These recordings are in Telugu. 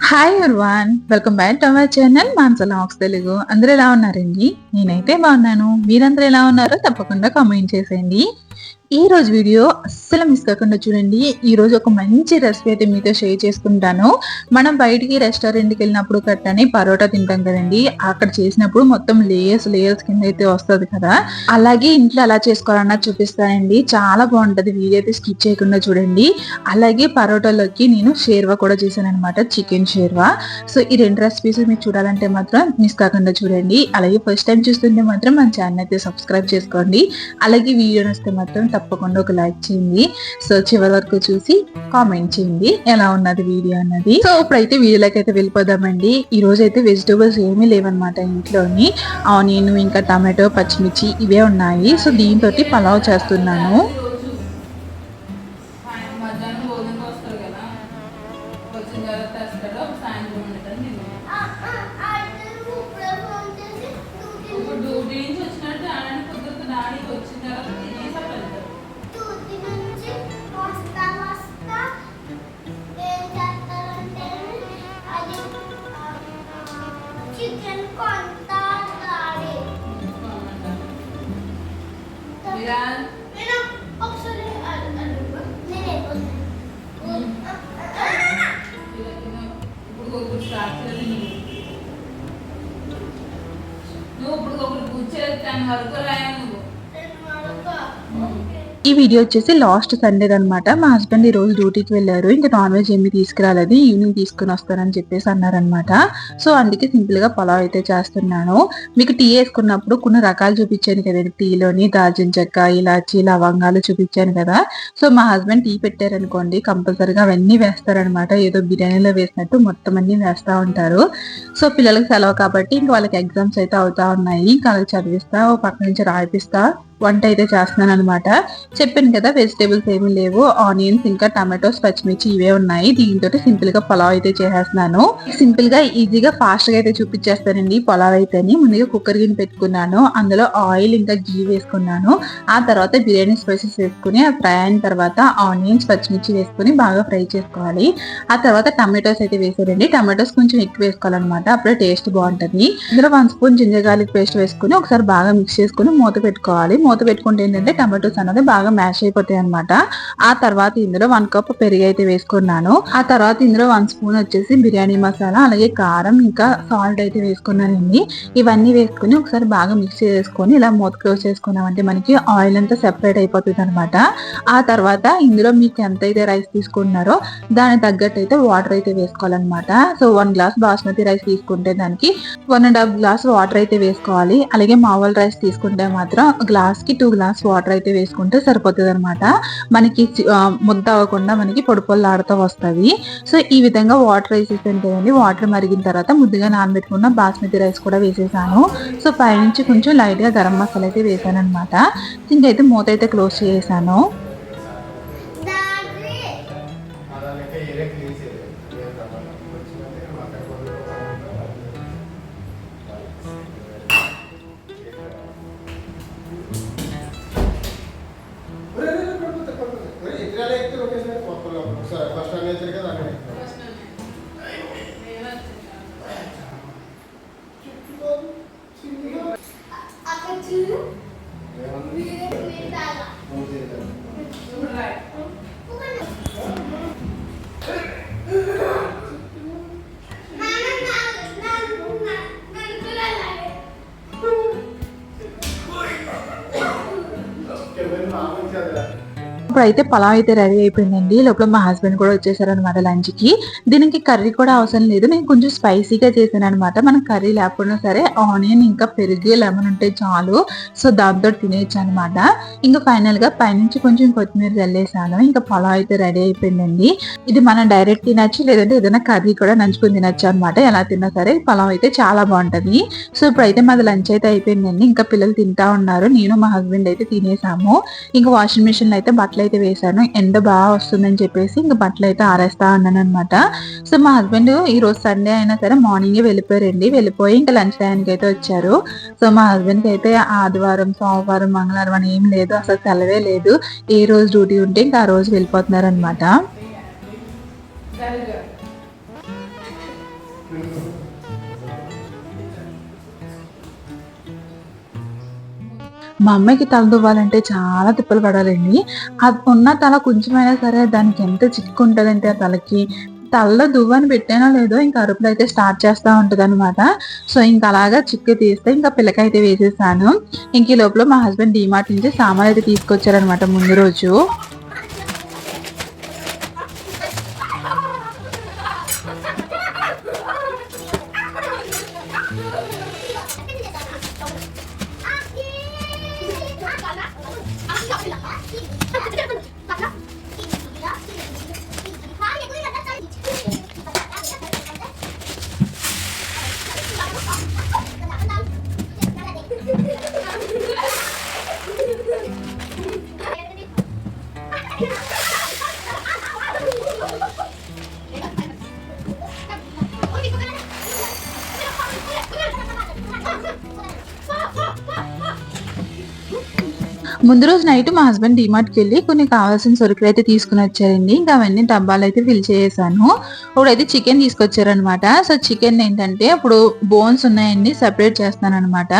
Hi everyone, welcome back to our channel Mansa logs Telugu. అందరూ ఎలా ఉన్నారండి? నేనైతే బాగున్నాను. మీరందరూ ఎలా ఉన్నారో తప్పకుండా కామెంట్ చేసేయండి. ఈ రోజు వీడియో అస్సలు మిస్ కాకుండా చూడండి. ఈ రోజు ఒక మంచి రెసిపీ అయితే మీతో షేర్ చేసుకుంటాను. మనం బయటికి రెస్టారెంట్కి వెళ్ళినప్పుడు కట్టని పరోటా తింటాం కదండి, అక్కడ చేసినప్పుడు మొత్తం లేయర్స్ కింద అయితే వస్తుంది కదా, అలాగే ఇంట్లో ఎలా చేసుకోవాలన్నా చూపిస్తానండి. చాలా బాగుంటది. వీడియో అయితే స్కిప్ చేయకుండా చూడండి. అలాగే పరోటాలోకి నేను షేర్వా కూడా చేశాను అనమాట, చికెన్ షేర్వా. సో ఈ రెండు రెసిపీస్ మీరు చూడాలంటే మాత్రం మిస్ కాకుండా చూడండి. అలాగే ఫస్ట్ టైం చూస్తుంటే మాత్రం మన ఛానల్ అయితే సబ్స్క్రైబ్ చేసుకోండి. అలాగే వీడియో నచ్చితే మాత్రం తప్పకుండా ఒక లైక్ చేయండి. సో చివరి వరకు చూసి కామెంట్ చేయండి ఎలా ఉన్నది వీడియో అన్నది. సో ఇప్పుడైతే వీడియోలోకి అయితే వెళ్ళిపోదామండి. ఈ రోజు అయితే వెజిటేబుల్స్ ఏమీ లేవన్నమాట ఇంట్లోని. ఆనియన్ ఇంకా టమాటో పచ్చిమిర్చి ఇవే ఉన్నాయి. సో దీంతో పలావ్ చేస్తున్నాను. ఈ వీడియో వచ్చేసి లాస్ట్ సండే అనమాట. మా హస్బెండ్ ఈ రోజు డ్యూటీకి వెళ్ళారు. ఇంకా నాన్ వెజ్ ఏమి తీసుకురాలేదు, ఈవినింగ్ తీసుకుని వస్తారని చెప్పేసి అన్నారనమాట. సో అందుకే సింపుల్ గా పలావ్ అయితే చేస్తున్నాను. మీకు టీ వేసుకున్నప్పుడు కొన్ని రకాలు చూపించాను కదండి, టీలోని దాల్చిన చెక్క, ఇలాచి, లవంగాలు చూపించాను కదా. సో మా హస్బెండ్ టీ పెట్టారనుకోండి కంపల్సరీగా అవన్నీ వేస్తారనమాట. ఏదో బిర్యానీలో వేసినట్టు మొత్తం అన్ని వేస్తా ఉంటారు. సో పిల్లలకి సెలవు కాబట్టి ఇంకా వాళ్ళకి ఎగ్జామ్స్ అయితే అవుతా ఉన్నాయి. ఇంకా వాళ్ళకి చదివిస్తా, ఓ పక్క నుంచి రాయిపిస్తా వంట అయితే చేస్తున్నాను అనమాట. చెప్పాను కదా వెజిటేబుల్స్ ఏమీ లేవు, ఆనియన్స్ ఇంకా టమాటోస్ పచ్చిమిర్చి ఇవే ఉన్నాయి. దీంతో సింపుల్ గా పలావ్ అయితే చేసేస్తున్నాను. సింపుల్ గా ఈజీగా ఫాస్ట్ గా అయితే చూపించేస్తానండి పలావ్ అయితే. ముందుగా కుక్కర్ గిన్నె పెట్టుకున్నాను, అందులో ఆయిల్ ఇంకా గీ వేసుకున్నాను. ఆ తర్వాత బిర్యానీ స్పైసెస్ వేసుకుని ఫ్రై అయిన తర్వాత ఆనియన్స్ పచ్చిమిర్చి వేసుకుని బాగా ఫ్రై చేసుకోవాలి. ఆ తర్వాత టమాటోస్ అయితే వేసారండి. టమాటోస్ కొంచెం ఎక్కువ వేసుకోవాలన్నమాట, అప్పుడే టేస్ట్ బాగుంటది. ఇందులో 1 స్పూన్ జింజర్ గార్లిక్ పేస్ట్ వేసుకుని ఒకసారి బాగా మిక్స్ చేసుకుని మూత పెట్టుకోవాలి. మూత పెట్టుకుంటే ఏంటంటే టమాటోస్ అనేది బాగా మ్యాష్ అయిపోతాయి అనమాట. ఆ తర్వాత ఇందులో 1 కప్ పెరుగు అయితే వేసుకున్నాను. ఆ తర్వాత ఇందులో 1 స్పూన్ వచ్చేసి బిర్యానీ మసాలా, అలాగే కారం ఇంకా సాల్ట్ అయితే వేసుకున్నానండి. ఇవన్నీ వేసుకుని ఒకసారి బాగా మిక్స్ చేసుకొని ఇలా మూత క్లోజ్ చేసుకున్నామంటే మనకి ఆయిల్ అంతా సెపరేట్ అయిపోతుంది అనమాట. ఆ తర్వాత ఇందులో మీకు ఎంత అయితే రైస్ తీసుకుంటున్నారో దానికి తగ్గట్టు అయితే వాటర్ అయితే వేసుకోవాలన్నమాట. సో 1 గ్లాస్ బాస్మతి రైస్ తీసుకుంటే దానికి 1.5 గ్లాస్ వాటర్ అయితే వేసుకోవాలి. అలాగే మామూలు రైస్ తీసుకుంటే మాత్రం గ్లాస్ కి 2 గ్లాస్ వాటర్ అయితే వేసుకుంటే సరిపోతుంది అనమాట. మనకి ముద్ద అవ్వకుండా మనకి పొడి పొల్లాడుతూ వస్తుంది. సో ఈ విధంగా వాటర్ వేసేసాను కదండి. వాటర్ మరిగిన తర్వాత ముద్దుగా నానబెట్టుకున్న బాస్మతి రైస్ కూడా వేసేసాను. సో పైనుంచి కొంచెం లైట్ గా గరం మసాలా అయితే వేసాను అనమాట. ఇంకైతే మూత అయితే క్లోజ్ చేసాను. ఇప్పుడైతే పలావ్ అయితే రెడీ అయిపోయిందండి. లోపల మా హస్బెండ్ కూడా వచ్చేసారనమాట లంచ్ కి. దీనికి కర్రీ కూడా అవసరం లేదు, నేను కొంచెం స్పైసీగా చేశాను అనమాట. మనం కర్రీ లేకపోయినా సరే ఆనియన్ ఇంకా పెరుగు లెమన్ ఉంటే చాలు. సో దాంతో తినేయచ్చు అనమాట. ఇంకా ఫైనల్ గా పైనుంచి కొంచెం కొత్తిమీర చల్లేసాను. ఇంకా పలావ్ అయితే రెడీ అయిపోయిందండి. ఇది మనం డైరెక్ట్ తినచ్చు, లేదంటే ఏదైనా కర్రీ కూడా నంచుకుని తినచ్చు అనమాట. ఎలా తిన్నా సరే పలావ్ అయితే చాలా బాగుంటది. సో ఇప్పుడైతే మాది లంచ్ అయితే అయిపోయిందండి. ఇంకా పిల్లలు తింటా ఉన్నారు, నేను మా హస్బెండ్ అయితే తినేసాము. ఇంకా వాషింగ్ మిషన్ లో అయితే బట్టలు అయితే వేసాను. ఎండ బాగా వస్తుందని చెప్పేసి ఇంకా బట్టలు అయితే ఆరేస్తా ఉన్నాను అనమాట. సో మా హస్బెండ్ ఈ రోజు సండే అయినా సరే మార్నింగే వెళ్ళిపోయారండి. వెళ్ళిపోయి ఇంకా లంచ్ టైంకి అయితే వచ్చారు. సో మా హస్బెండ్ కి అయితే ఆదివారం, సోమవారం, మంగళవారం అని ఏం లేదు, అసలు సెలవే లేదు. ఏ రోజు డ్యూటీ ఉంటే ఇంకా ఆ రోజు వెళ్ళిపోతున్నారు అనమాట. మా అమ్మాయికి తల దువ్వాలంటే చాలా తిప్పలు పడాలండి. అది ఉన్న తల కొంచెమైనా సరే దానికి ఎంత చిక్కుంటదంటే ఆ తలకి. తలలో దువ్వని పెట్టానో లేదో ఇంకా అరుపులైతే స్టార్ట్ చేస్తా ఉంటదనమాట. సో ఇంక అలాగా చిక్కు తీస్తే ఇంకా పిల్లకైతే వేసేసాను. ఇంక ఈ లోపల మా హస్బెండ్ డీమార్ట్ నుంచి సామాన్లయితే తీసుకొచ్చారనమాట ముందు రోజు. ముందు రోజు నైట్ మా హస్బెండ్ డీమార్ట్కి వెళ్ళి కొన్ని కావాల్సిన సరుకులు అయితే తీసుకుని వచ్చారండి. ఇంకా అవన్నీ డబ్బాలు అయితే ఫిల్ చేసాను. ఇప్పుడైతే చికెన్ తీసుకొచ్చారనమాట. సో చికెన్ ఏంటంటే ఇప్పుడు బోన్స్ ఉన్నాయండి, సెపరేట్ చేస్తాను అనమాట.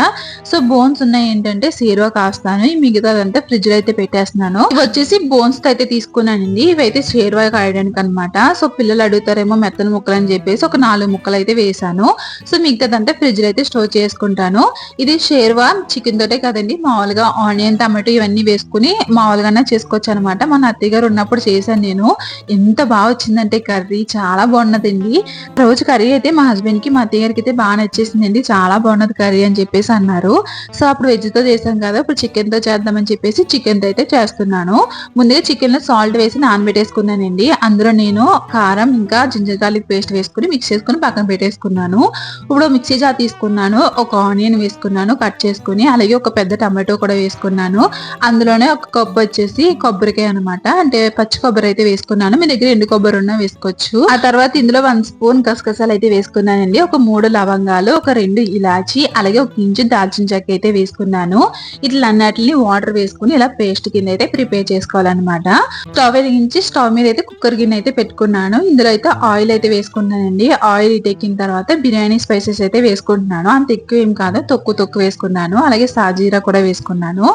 సో బోన్స్ ఉన్నాయి ఏంటంటే సేరువా కాస్తాను, మిగతాదంతా ఫ్రిడ్జ్ లో అయితే పెట్టేస్తున్నాను. ఇవి వచ్చేసి బోన్స్ అయితే తీసుకున్నానండి. ఇవైతే సేరువా కాయడానికి అనమాట. సో పిల్లలు అడుగుతారేమో మెత్తని ముక్కలు అని చెప్పేసి ఒక 4 ముక్కలు అయితే వేసాను. సో మిగతాదంతా ఫ్రిడ్జ్ లో అయితే స్టోర్ చేసుకుంటాను. ఇది షేర్వా చికెన్ తోటే కదండి, మామూలుగా ఆనియన్ టమాటో ఇవన్నీ వేసుకుని మామూలుగానే చేసుకోవచ్చు అనమాట. మన అత్తయ్య గారు ఉన్నప్పుడు చేశాను నేను. ఎంత బాగా వచ్చిందంటే కర్రీ చాలా బాగున్నదండి. రోజు కర్రీ అయితే మా హస్బెండ్ కి మా అత్తయ్య గారికి అయితే బాగా నచ్చేసిందండి. చాలా బాగున్నది కర్రీ అని చెప్పేసి అన్నారు. సో అప్పుడు వెజ్ తో చేశాం కదా, ఇప్పుడు చికెన్ తో చేద్దామని చెప్పేసి చికెన్ తో అయితే చేస్తున్నాను. ముందుగా చికెన్ లో సాల్ట్ వేసి నానబెట్టేసుకున్నానండి. అందులో నేను కారం ఇంకా జింజర్ గార్లిక్ పేస్ట్ వేసుకుని మిక్స్ చేసుకుని పక్కన పెట్టేసుకున్నాను. ఇప్పుడు మిక్సీ జార్ తీసుకున్నాను, ఒక ఆనియన్ వేసుకున్నాను కట్ చేసుకుని, అలాగే ఒక పెద్ద టమాటో కూడా వేసుకున్నాను. అందులోనే ఒక కప్పు వచ్చేసి కొబ్బరికాయ అనమాట, అంటే పచ్చి కొబ్బరి అయితే వేసుకున్నాను. మీ దగ్గర ఎండు కొబ్బరి ఉన్నా వేసుకోవచ్చు. ఆ తర్వాత ఇందులో 1 స్పూన్ గసగసాలు అయితే వేసుకున్నానండి, ఒక 3 లవంగాలు, ఒక 2 ఇలాచి, అలాగే ఒక ఇంచు దాల్చిన చెక్క అయితే వేసుకున్నాను. ఇట్లన్నిటిని వాటర్ వేసుకుని ఇలా పేస్ట్ కింద అయితే ప్రిపేర్ చేసుకోవాలన్నమాట. స్టవ్ వెలిగించి స్టవ్ మీద అయితే కుక్కర్ గిన్నె అయితే పెట్టుకున్నాను. ఇందులో అయితే ఆయిల్ అయితే వేసుకున్నానండి. ఆయిల్ ఎక్కిన తర్వాత బిర్యానీ స్పైసెస్ అయితే వేసుకుంటున్నాను. అంత ఎక్కువ ఏం కాదు, తొక్కు వేసుకున్నాను. అలాగే సాజీరా కూడా వేసుకున్నాను.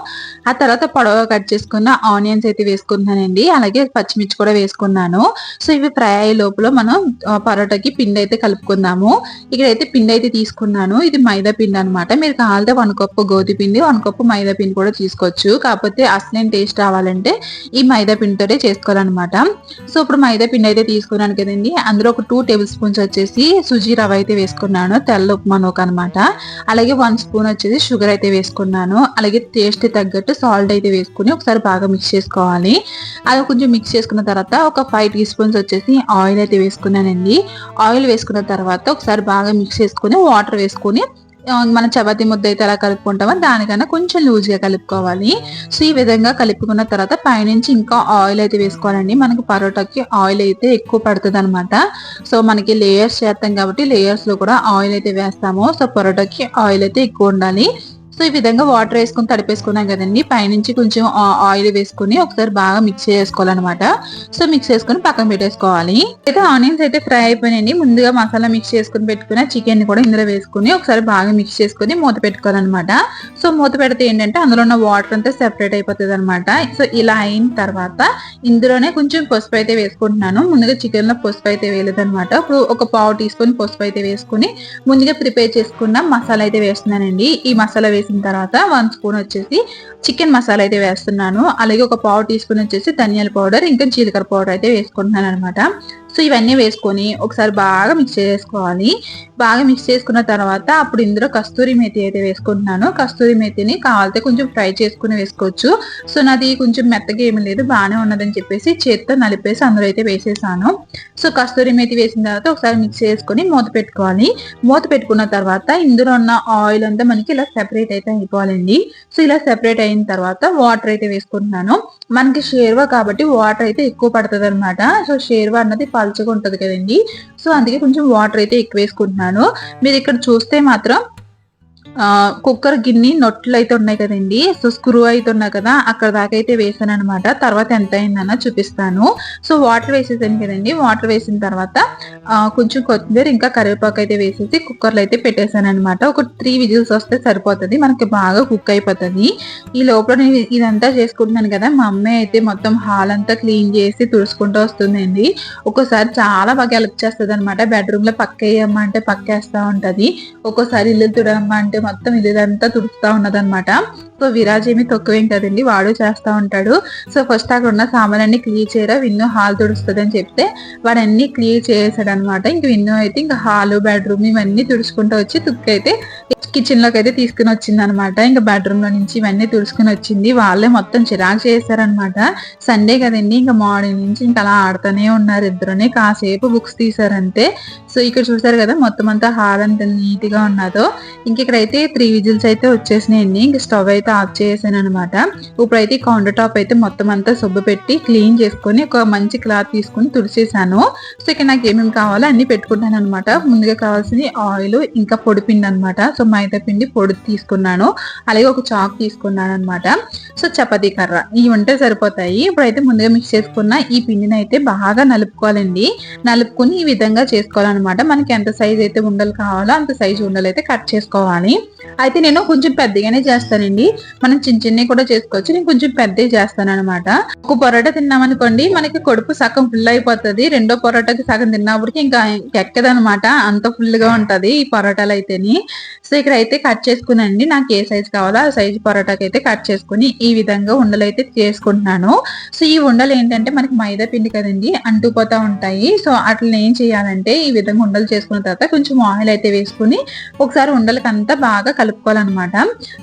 ఆ తర్వాత పొడవుగా కట్ చేసుకున్న ఆనియన్స్ అయితే వేసుకుంటున్నానండి. అలాగే పచ్చిమిర్చి కూడా వేసుకున్నాను. సో ఇవి ఫ్రై అయ్యే లోపల మనం పరోటాకి పిండి అయితే కలుపుకుందాము. ఇక్కడైతే పిండి అయితే తీసుకున్నాను. ఇది మైదా పిండి అనమాట. మీరు కావాలంటే 1 కప్పు గోధుమ పిండి, 1 కప్పు మైదా పిండి కూడా తీసుకోవచ్చు. కాకపోతే అసలైన టేస్ట్ రావాలంటే ఈ మైదా పిండితోనే చేసుకోవాలన్నమాట. సో ఇప్పుడు మైదా పిండి అయితే తీసుకున్నాను కదండి, అందులో ఒక 2 టేబుల్ స్పూన్స్ వచ్చేసి సుజీ రవ్వ అయితే వేసుకున్నాను, తెల్ల ఉప్మా నూక అనమాట. అలాగే 1 స్పూన్ వచ్చేసి షుగర్ అయితే వేసుకున్నాను. అలాగే టేస్ట్ తగ్గట్టు సాల్ట్ అయితే వేసుకుని ఒకసారి బాగా మిక్స్ చేసుకోవాలి. అది కొంచెం మిక్స్ చేసుకున్న తర్వాత ఒక 5 టీ స్పూన్స్ వచ్చేసి ఆయిల్ అయితే వేసుకున్నానండి. ఆయిల్ వేసుకున్న తర్వాత ఒకసారి బాగా మిక్స్ చేసుకుని వాటర్ వేసుకుని మనం చపాతీ ముద్ద అయితే ఎలా కలుపుకుంటామో దానికన్నా కొంచెం లూజ్ గా కలుపుకోవాలి. సో ఈ విధంగా కలుపుకున్న తర్వాత పైనుంచి ఇంకా ఆయిల్ అయితే వేసుకోవాలండి. మనకి పరోటాకి ఆయిల్ అయితే ఎక్కువ పడుతుంది అనమాట. సో మనకి లేయర్స్ చేస్తాం కాబట్టి లేయర్స్ లో కూడా ఆయిల్ అయితే వేస్తాము. సో పరోటాకి ఆయిల్ అయితే ఎక్కువ ఉండాలి. సో ఈ విధంగా వాటర్ వేసుకుని తడిపేసుకున్నాం కదండి, పైనుంచి కొంచెం ఆయిల్ వేసుకుని ఒకసారి బాగా మిక్స్ చేసుకోవాలన్నమాట. సో మిక్స్ చేసుకుని పక్కన పెట్టేసుకోవాలి. అయితే ఆనియన్స్ అయితే ఫ్రై అయిపోయినాయండి. ముందుగా మసాలా మిక్స్ చేసుకుని పెట్టుకున్న చికెన్ కూడా ఇందులో వేసుకుని ఒకసారి బాగా మిక్స్ చేసుకుని మూత పెట్టుకోవాలన్నమాట. సో మూత పెడితే ఏంటంటే అందులో ఉన్న వాటర్ అంతా సెపరేట్ అయిపోతుంది అనమాట. సో ఇలా అయిన తర్వాత ఇందులోనే కొంచెం పసుపు అయితే వేసుకుంటున్నాను. ముందుగా చికెన్ లో పసుపు అయితే వేయలేదన్నమాట. ఇప్పుడు ఒక 1/2 టీ స్పూన్ పసుపు అయితే వేసుకుని ముందుగా ప్రిపేర్ చేసుకున్న మసాలా అయితే వేస్తున్నానండి. ఈ మసాలా వేసిన తర్వాత 1 స్పూన్ వచ్చేసి చికెన్ మసాలా అయితే వేస్తున్నాను. అలాగే ఒక 1/2 టీ స్పూన్ వచ్చేసి ధనియాల పౌడర్ ఇంకా జీలకర్ర పౌడర్ అయితే వేసుకుంటున్నాను అనమాట. సో ఇవన్నీ వేసుకొని ఒకసారి బాగా మిక్స్ చేసుకోవాలి. బాగా మిక్స్ చేసుకున్న తర్వాత అప్పుడు ఇందులో కస్తూరి మేతి అయితే వేసుకుంటున్నాను. కస్తూరి మేతిని కావాలితే కొంచెం ఫ్రై చేసుకుని వేసుకోవచ్చు. సో నాది కొంచెం మెత్తగా ఏమీ లేదు, బాగానే ఉన్నదని చెప్పేసి చేత్తో నలిపేసి అందులో అయితే వేసేసాను. సో కస్తూరి మేతి వేసిన తర్వాత ఒకసారి మిక్స్ చేసుకొని మూత పెట్టుకోవాలి. మూత పెట్టుకున్న తర్వాత ఇందులో ఉన్న ఆయిల్ అంతా మనకి ఇలా సెపరేట్ అయితే అయిపోవాలండి. సో ఇలా సెపరేట్ అయిన తర్వాత వాటర్ అయితే వేసుకుంటున్నాను. మనకి షేర్వా కాబట్టి వాటర్ అయితే ఎక్కువ పడుతుంది అనమాట. సో షేర్వా అన్నది పల్చగా ఉంటది కదండి, సో అందుకే కొంచెం వాటర్ అయితే ఎక్కువ వేసుకుంటున్నాను. మీరు ఇక్కడ చూస్తే మాత్రం కుక్కర్ గిన్నె నొట్లు అయితే ఉన్నాయి కదండి, సో స్క్రూ అయితే ఉన్నాయి కదా, అక్కడ దాకా అయితే వేసాను అనమాట. తర్వాత ఎంత అయిందన్న చూపిస్తాను. సో వాటర్ వేసేసాను కదండి, వాటర్ వేసిన తర్వాత కొంచెం కొత్తిమీర ఇంకా కరివేపాకు అయితే వేసేసి కుక్కర్లో అయితే పెట్టేశాను అనమాట. ఒక 3 విజిల్స్ వస్తే సరిపోతుంది, మనకి బాగా కుక్ అయిపోతుంది. ఈ లోపల నేను ఇదంతా చేసుకుంటున్నాను కదా, మా అమ్మాయి అయితే మొత్తం హాల్ అంతా క్లీన్ చేసి తుడుచుకుంటూ వస్తుందండి. ఒక్కోసారి చాలా బాగా హెల్ప్ చేస్తుంది అనమాట. బెడ్రూమ్ లో పక్క వేయమ్మా అంటే పక్కేస్తా ఉంటది, ఒక్కోసారి ఇల్లు తుడమ్మా అంటే మొత్తం ఇల్లంతా తుడుస్తా ఉన్నదనమాట. సో విరాజ్ ఏమి తక్కువేం కదండి, వాడు చేస్తా ఉంటాడు. సో ఫస్ట్ అక్కడ ఉన్న సామాన్లన్నీ క్లియర్ చేయరా, విన్ను హాల్ తుడుస్తుంది అని చెప్తే వాడన్నీ క్లియర్ చేసాడు అనమాట. ఇంక విన్ను అయితే ఇంకా హాల్ బెడ్రూమ్ ఇవన్నీ తుడుచుకుంటూ వచ్చి తుక్కు అయితే కిచెన్ లోకి అయితే తీసుకుని వచ్చింది అనమాట. ఇంకా బెడ్రూమ్ లో నుంచి ఇవన్నీ తుడుచుకుని వచ్చింది. వాళ్ళే మొత్తం చిరాకు చేశారనమాట. సండే కదండి, ఇంకా మార్నింగ్ నుంచి ఇంకా అలా ఆడుతూనే ఉన్నారు ఇద్దరునే. కాసేపు బుక్స్ తీసారంతే. సో ఇక్కడ చూసారు కదా మొత్తం అంతా హాల్ అంత నీట్ గా ఉన్నదో. ఇంక ఇక్కడైతే 3 విజిల్స్ అయితే వచ్చేసినాయండి. ఇంక స్టవ్ అయితే ఆఫ్ చేసాను అనమాట. ఇప్పుడైతే కౌంటర్ టాప్ అయితే మొత్తం అంతా సబ్బు పెట్టి క్లీన్ చేసుకుని ఒక మంచి క్లాత్ తీసుకుని తుడిచేసాను. సో ఇక్కడ నాకు ఏమేమి కావాలో అన్ని పెట్టుకుంటాను అనమాట. ముందుగా కావాల్సింది ఆయిల్, ఇంకా పొడి పిండి అనమాట. సో మైదా పిండి పొడి తీసుకున్నాను, అలాగే ఒక చాక్ తీసుకున్నాను అనమాట. సో చపాతీ కర్ర ఇవి ఉంటే సరిపోతాయి. ఇప్పుడైతే ముందుగా మిక్స్ చేసుకున్న ఈ పిండిని అయితే బాగా నలుపుకోవాలండి. నలుపుకుని ఈ విధంగా చేసుకోవాలన్నమాట. మనకి ఎంత సైజ్ అయితే ఉండలు కావాలో అంత సైజు ఉండలు అయితే కట్ చేసుకోవాలి. అయితే నేను కొంచెం పెద్దగానే చేస్తానండి, మనం చిన్న చిన్నవి కూడా చేసుకోవచ్చు. నేను కొంచెం పెద్దవి చేస్తాను అనమాట. ఒక పొరోటా తిన్నామనుకోండి, మనకి కడుపు సగం ఫుల్ అయిపోతుంది. రెండో పొరోటాకి సగం తిన్నప్పటికి ఇంకా ఎక్కదనమాట, అంత ఫుల్ గా ఉంటది ఈ పొరోటాలు అయితేని. సో ఇక్కడ అయితే కట్ చేసుకునండి, నాకు ఏ సైజ్ కావాలో ఆ సైజ్ పొరోటాకి అయితే కట్ చేసుకుని ఈ విధంగా ఉండలు అయితే చేసుకుంటున్నాను. సో ఈ ఉండలు ఏంటంటే మనకి మైదా పిండి కదండి, అంటుకుపోతా ఉంటాయి. సో అట్లా ఏం చేయాలంటే ఈ విధంగా ఉండలు చేసుకున్న తర్వాత కొంచెం ఆయిల్ అయితే వేసుకుని ఒకసారి ఉండలకి అంతా బాగా కలుపుకోవాలన్నమాట.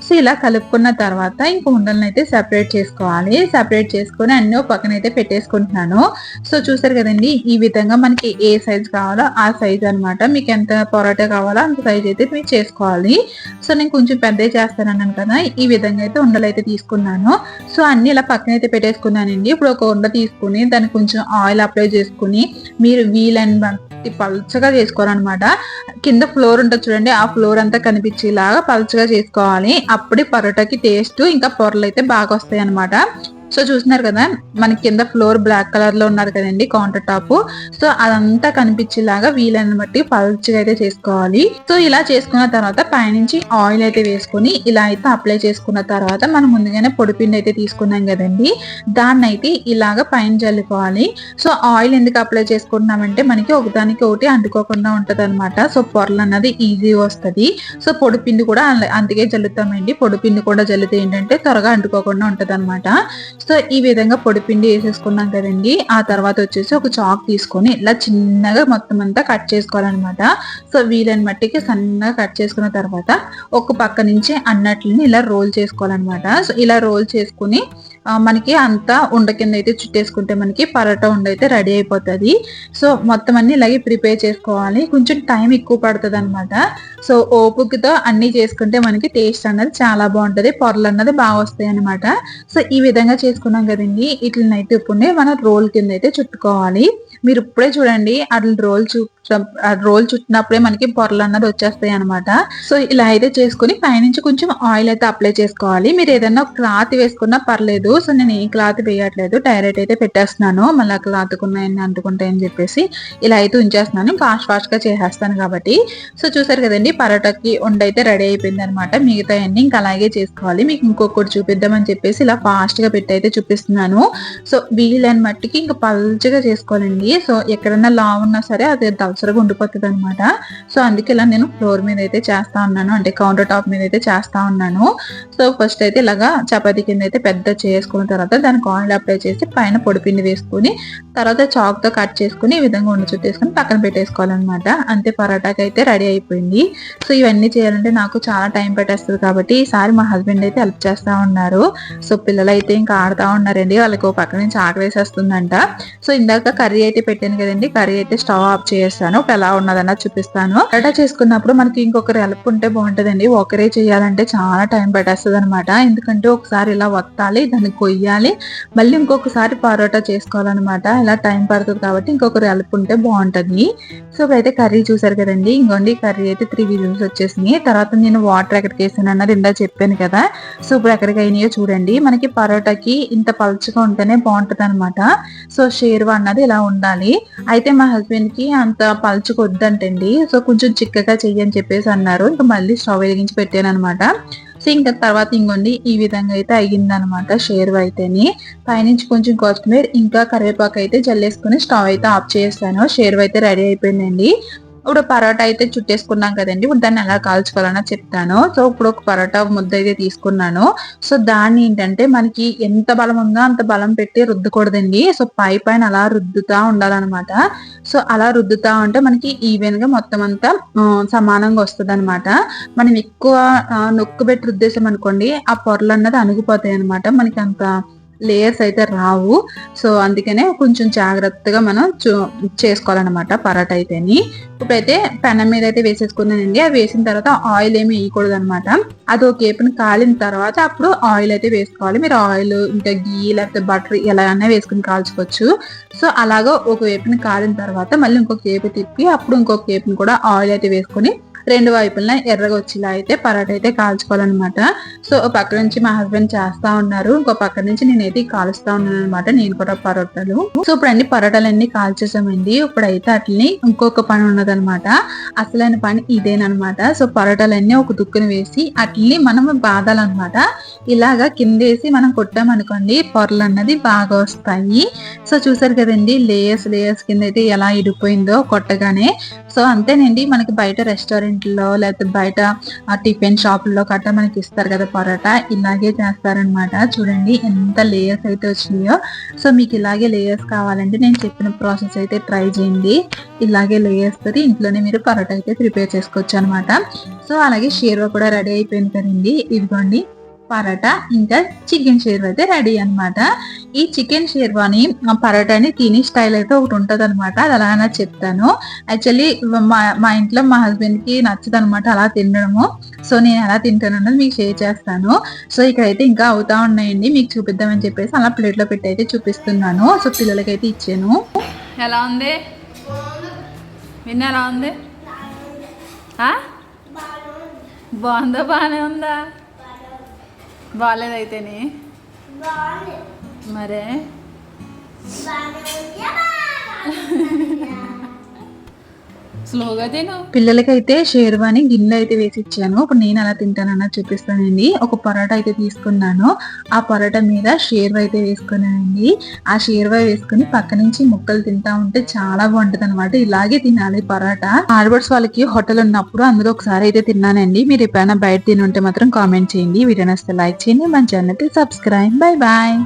సో ఇలా కలుపుకున్న తర్వాత ఇంక ఉండలను అయితే సెపరేట్ చేసుకోవాలి. సెపరేట్ చేసుకుని అన్ని పక్కన అయితే పెట్టేసుకుంటున్నాను. సో చూసారు కదండి, ఈ విధంగా మనకి ఏ సైజ్ కావాలో ఆ సైజ్ అనమాట. మీకు ఎంత పొరాటా కావాలో అంత సైజ్ అయితే మీరు చేసుకోవాలి. సో నేను కొంచెం పెద్దవి చేస్తానన్నాను కదా, ఈ విధంగా అయితే ఉండలు అయితే తీసుకున్నాను. సో అన్ని ఇలా పక్కన అయితే పెట్టేసుకున్నానండి. ఇప్పుడు ఒక ఉండ తీసుకుని దానికి కొంచెం ఆయిల్ అప్లై చేసుకుని మీరు వీలైన పల్చగా చేసుకోవాలన్నమాట. కింద ఫ్లోర్ ఉంటుంది చూడండి, ఆ ఫ్లోర్ అంతా కనిపించేలాగా పల్చగా చేసుకోవాలి. అప్పుడే పరోటాకి టేస్ట్ ఇంకా పొరలు అయితే బాగా వస్తాయి అనమాట. సో చూస్తున్నారు కదా, మనకి కింద ఫ్లోర్ బ్లాక్ కలర్ లో ఉన్నారు కదండి కౌంటర్ టాప్. సో అదంతా కనిపించేలాగా వీలైన బట్టి పల్చగా అయితే చేసుకోవాలి. సో ఇలా చేసుకున్న తర్వాత పైనుంచి ఆయిల్ అయితే వేసుకుని ఇలా అయితే అప్లై చేసుకున్న తర్వాత మనం ముందుగానే పొడిపిండి అయితే తీసుకున్నాం కదండి, దాన్ని అయితే ఇలాగ పైన జల్లుకోవాలి. సో ఆయిల్ ఎందుకు అప్లై చేసుకుంటున్నామంటే మనకి ఒకదానికి ఒకటి అంటుకోకుండా ఉంటది అనమాట. సో పొరలు అన్నది ఈజీగా వస్తుంది. సో పొడిపిండి కూడా అందుకే జల్లుతామండి. పొడిపిండి కూడా జల్లితే ఏంటంటే త్వరగా అంటుకోకుండా ఉంటది అనమాట. సో ఈ విధంగా పొడిపిండి వేసేసుకున్నాం కదండి. ఆ తర్వాత వచ్చేసి ఒక చాక్ తీసుకొని ఇలా చిన్నగా మొత్తం అంతా కట్ చేసుకోవాలన్నమాట. సో వీలైన మట్టికి సన్నగా కట్ చేసుకున్న తర్వాత ఒక పక్క నుంచి అన్నట్లని ఇలా రోల్ చేసుకోవాలన్నమాట. సో ఇలా రోల్ చేసుకుని మనకి అంతా ఉండ కింద అయితే చుట్టేసుకుంటే మనకి పరోటా ఉండ అయితే రెడీ అయిపోతుంది. సో మొత్తం అన్ని ఇలాగే ప్రిపేర్ చేసుకోవాలి. కొంచెం టైం ఎక్కువ పడుతుంది అనమాట. సో ఓపికతో అన్ని చేసుకుంటే మనకి టేస్ట్ అన్నది చాలా బాగుంటది, పొరలు అన్నది బాగా వస్తాయి అనమాట. సో ఈ విధంగా చేసుకున్నాం కదండి, ఇట్లనైతే ఇప్పుడు మనం రోల్ కింద అయితే చుట్టుకోవాలి. మీరు ఇప్పుడే చూడండి, అట్లా రోల్ చుట్టినప్పుడే మనకి పొరలు అన్నది వచ్చేస్తాయి అనమాట. సో ఇలా అయితే చేసుకుని పైనుంచి కొంచెం ఆయిల్ అయితే అప్లై చేసుకోవాలి. మీరు ఏదైనా క్లాత్ వేసుకున్నా పర్లేదు. సో నేను ఏ క్లాత్ వేయట్లేదు, డైరెక్ట్ అయితే పెట్టేస్తున్నాను, మళ్ళీ క్లాత్ ఉన్నాయని అంటుకుంటాయని చెప్పేసి ఇలా అయితే ఉంచేస్తున్నాను. ఫాస్ట్ గా చేసేస్తాను కాబట్టి. సో చూసారు కదండి, పరోటాకి ఉండైతే రెడీ అయిపోయింది అనమాట. మిగతా అన్ని ఇంకా అలాగే చేసుకోవాలి. మీకు ఇంకొకటి చూపిద్దామని చెప్పేసి ఇలా ఫాస్ట్ గా పెట్టి అయితే చూపిస్తున్నాను. సో వీలైన మట్టికి ఇంకా పల్చగా చేసుకోవాలండి. సో ఎక్కడన్నా లావు ఉన్నా సరే అది దలసరగా ఉండిపోతుంది అనమాట. సో అందుకే ఇలా నేను ఫ్లోర్ మీద అయితే చేస్తా ఉన్నాను, అంటే కౌంటర్ టాప్ మీద అయితే చేస్తా ఉన్నాను. సో ఫస్ట్ అయితే ఇలాగా చపాతీ కింద అయితే పెద్ద చేసుకున్న తర్వాత దానికి ఆయిల్ అప్లై చేసి పైన పొడిపిండి వేసుకుని తర్వాత చాక్ తో కట్ చేసుకుని ఈ విధంగా ఉండి చుట్టేసుకుని పక్కన పెట్టేసుకోవాలన్నమాట. అంతే పరోటాకి అయితే రెడీ అయిపోయింది. సో ఇవన్నీ చేయాలంటే నాకు చాలా టైం పెట్టేస్తుంది కాబట్టి ఈసారి మా హస్బెండ్ అయితే హెల్ప్ చేస్తా ఉన్నారు. సో పిల్లలు అయితే ఇంకా ఆడుతా ఉన్నారండి, వాళ్ళకి ఒక పక్క నుంచి ఆట వేసేస్తుందంట. సో ఇందాక కర్రీ అయితే పెట్టాను కదండి, కర్రీ అయితే స్టవ్ ఆఫ్ చేస్తాను. ఎలా ఉన్నదన్నా చూపిస్తాను. పరోటా చేసుకున్నప్పుడు మనకి ఇంకొకరు హెల్ప్ ఉంటే బాగుంటదండి. ఒకరే చేయాలంటే చాలా టైం పట్టేస్తుంది అనమాట. ఎందుకంటే ఒకసారి ఇలా వత్తాలి, దాన్ని కొయ్యాలి, మళ్ళీ ఇంకొకసారి పరోటా చేసుకోవాలన్నమాట. ఇలా టైం పడుతుంది కాబట్టి ఇంకొకరు హెల్ప్ ఉంటే బాగుంటది. సో ఇప్పుడైతే కర్రీ చూసారు కదండి, ఇంకోండి కర్రీ అయితే 3 విజిల్స్ వచ్చేసినాయి. తర్వాత నేను వాటర్ ఎక్కడికి వేసాను అన్నది ఇందా చెప్పాను కదా. సో ఇప్పుడు ఎక్కడికి అయినాయో చూడండి. మనకి పరోటాకి ఇంత పలుచగా ఉంటేనే బాగుంటది అనమాట. సో షేర్వా అన్నది ఇలా ఉండాలి. అయితే మా హస్బెండ్ కి అంత పలుచగా వద్దంటండి. సో కొంచెం చిక్కగా చెయ్యని చెప్పేసి అన్నారు. ఇంకా మళ్ళీ స్టవ్ వెలిగించి పెట్టాను అనమాట. సో ఇంకా తర్వాత ఇంకోండి ఈ విధంగా అయితే అయ్యిందనమాట షేర్వా అయితేని. పైనుంచి కొంచెం కొత్తిమీర ఇంకా కరివేపాకు అయితే జల్లేసుకుని స్టవ్ అయితే ఆఫ్ చేస్తాను. షేర్వా అయితే రెడీ అయిపోయిందండి. ఇప్పుడు పరోటా అయితే చుట్టేసుకున్నాం కదండి, ఇప్పుడు దాన్ని ఎలా కాల్చుకోవాలన్నా చెప్తాను. సో ఇప్పుడు ఒక పరోటా ముద్ద అయితే తీసుకున్నాను. సో దాన్ని ఏంటంటే మనకి ఎంత బలం ఉందో అంత బలం పెట్టి రుద్దకూడదండి. సో పైన అలా రుద్దుతా ఉండాలన్నమాట. సో అలా రుద్దుతా ఉంటే మనకి ఈవెన్ గా మొత్తం అంతా సమానంగా వస్తుంది అనమాట. మనం ఎక్కువ నొక్కు పెట్టి రుద్దేశాం అనుకోండి, ఆ పొరలు అన్నది అణిగిపోతాయి అనమాట. మనకి అంత లేయర్స్ అయితే రావు. సో అందుకనే కొంచెం జాగ్రత్తగా మనం చేసుకోవాలన్నమాట పరోటా అయితేని. ఇప్పుడైతే పెనం మీద అయితే వేసేసుకున్నానండి. అది వేసిన తర్వాత ఆయిల్ ఏమి వేయకూడదు అనమాట. అది ఒక వేపుని కాలిన తర్వాత అప్పుడు ఆయిల్ అయితే వేసుకోవాలి. మీరు ఆయిల్ ఇంకా గీ లేకపోతే బటర్ ఎలా అయినా వేసుకుని కాల్చుకోవచ్చు. సో అలాగా ఒక వేపుని కాలిన తర్వాత మళ్ళీ ఇంకొక వేపు తిప్పి అప్పుడు ఇంకొక వేపుని కూడా ఆయిల్ అయితే వేసుకొని రెండు వైపులా ఎర్రగా వచ్చేలా అయితే పరోటా అయితే కాల్చుకోవాలన్నమాట. సో పక్క నుంచి మా హస్బెండ్ చేస్తా ఉన్నారు, ఇంకో పక్క నుంచి నేనైతే కాలుస్తా ఉన్నాను అనమాట, నేను కూడా పరోటాలు. సో ఇప్పుడు అన్ని పరోటాలన్నీ కాల్చేసామండి. ఇప్పుడైతే అట్లని ఇంకొక పని ఉన్నదనమాట. అసలైన పని ఇదేనమాట. సో పరోటాలన్నీ ఒక దుక్కుని వేసి అట్లని మనం బాదాలన్నమాట. ఇలాగా కిందేసి మనం కొట్టామనుకోండి పొరలు అన్నది బాగా వస్తాయి. సో చూసారు కదండి, లేయర్స్ లేయర్స్ కింద అయితే ఎలా ఇడిపోయిందో కొట్టగానే. సో అంతేనండి, మనకి బయట రెస్టారెంట్ లో లేకపోతే బయట టిఫిన్ షాపుల్లో కట్ట మనకి ఇస్తారు కదా పరోటా, ఇలాగే చేస్తారనమాట. చూడండి ఎంత లేయర్స్ అయితే వచ్చినాయో. సో మీకు ఇలాగే లేయర్స్ కావాలంటే నేను చెప్పిన ప్రాసెస్ అయితే ట్రై చేయండి. ఇలాగే లేయర్స్ తోటి ఇంట్లోనే మీరు పరోటా అయితే ప్రిపేర్ చేసుకోవచ్చు అనమాట. సో అలాగే షేర్వా కూడా రెడీ అయిపోయింది కదండి. ఇదిగోండి పరోటా ఇంకా చికెన్ షేర్వా అయితే రెడీ అనమాట. ఈ చికెన్ షేర్వాని పరోటాని తిని స్టైల్ అయితే ఒకటి ఉంటది అనమాట. అది అలానే చెప్తాను. యాక్చువల్లీ మా ఇంట్లో మా హస్బెండ్ కి నచ్చదు అనమాట అలా తినడము. సో నేను ఎలా తింటాను అన్నది మీకు షేర్ చేస్తాను. సో ఇక్కడైతే ఇంకా అవుతా ఉన్నాయండి, మీకు చూపిద్దామని చెప్పేసి అలా ప్లేట్ లో పెట్టి అయితే చూపిస్తున్నాను. సో పిల్లలకైతే ఇచ్చాను. ఎలా ఉంది విన్న, ఎలా ఉంది? బాగుందా? బాగానే ఉందా? బాగాలేదైతేనే మరే స్లోగా తిను. పిల్లలకైతే షేర్వాని గిన్నె అయితే వేసి ఇచ్చాను. ఇప్పుడు నేను ఎలా తింటానన్నది చూపిస్తానండి. ఒక పరోటా అయితే తీసుకున్నాను. ఆ పరోటా మీద షేర్వా అయితే వేసుకున్నానండి. ఆ షేర్వా వేసుకుని పక్క నుంచి ముక్కలు తింటా ఉంటే చాలా బాగుంటది అనమాట. ఇలాగే తినాలి పరోటా. ఆడబడ్స్ వాళ్ళకి హోటల్ ఉన్నప్పుడు అందులో ఒకసారి అయితే తిన్నానండి. మీరు ఎప్పుడైనా బయట తిని ఉంటే మాత్రం కామెంట్ చేయండి. వీడియో నచ్చితే లైక్ చేయండి, మన ఛానల్ కి సబ్స్క్రైబ్. Bye bye.